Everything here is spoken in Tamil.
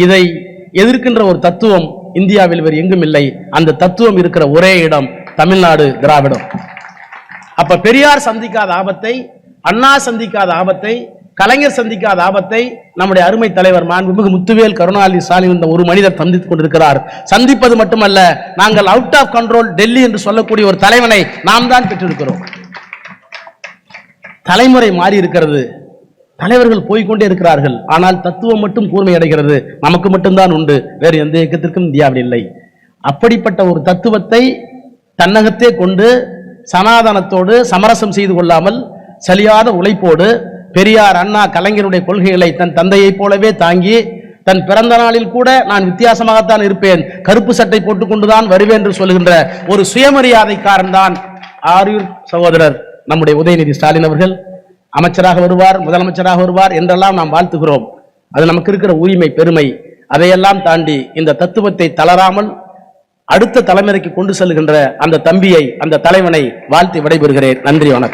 இதை எதிர்க்கின்ற ஒரு தத்துவம் இந்தியாவில் வேறு எங்கும் இல்லை. அந்த தத்துவம் இருக்கிற ஒரே இடம் தமிழ்நாடு, திராவிடம். அப்ப பெரியார் சந்திக்காத ஆபத்தை, அண்ணா சந்திக்காத ஆபத்தை, கலைஞர் சந்திக்காத ஆபத்தை நம்முடைய அருமை தலைவர் மாண்புமிகு முத்துவேல் கருணாநிதி ஸ்டாலின் என்ற ஒரு மனிதர் சந்தித்துக் கொண்டிருக்கிறார். சந்திப்பது மட்டுமல்ல, நாங்கள் அவுட் ஆஃப் கண்ட்ரோல் டெல்லி என்று சொல்லக்கூடிய ஒரு தலைவனை நாம் தான் பெற்றிருக்கிறோம். தலைமுறை மாறி இருக்கிறது, தலைவர்கள் போய்கொண்டே இருக்கிறார்கள். ஆனால் தத்துவம் மட்டும் கூர்மை அடைகிறது. நமக்கு மட்டும்தான் உண்டு, வேறு எந்த இயக்கத்திற்கும் இந்தியாவில் இல்லை. அப்படிப்பட்ட ஒரு தத்துவத்தை தன்னகத்தே கொண்டு சனாதனத்தோடு சமரசம் செய்து கொள்ளாமல் சலியாத உழைப்போடு பெரியார், அண்ணா, கலைஞருடைய கொள்கைகளை தன் தந்தையைப் போலவே தாங்கி, தன் பிறந்த நாளில் கூட நான் வித்தியாசமாகத்தான் இருப்பேன், கருப்பு சட்டை போட்டுக்கொண்டுதான் வருவேன் என்று சொல்கின்ற ஒரு சுயமரியாதைக்காரன் தான் ஆரூர் சகோதரர் நம்முடைய உதயநிதி ஸ்டாலின் அவர்கள். அமைச்சராக வருவார், முதலமைச்சராக வருவார் என்றெல்லாம் நாம் வாழ்த்துகிறோம். அது நமக்கு இருக்கிற உரிமை, பெருமை. அதையெல்லாம் தாண்டி இந்த தத்துவத்தை தளராமல் அடுத்த தலைமுறைக்கு கொண்டு செல்கின்ற அந்த தம்பியை, அந்த தலைவனை வாழ்த்தி விடைபெறுகிறேன். நன்றி, வணக்கம்.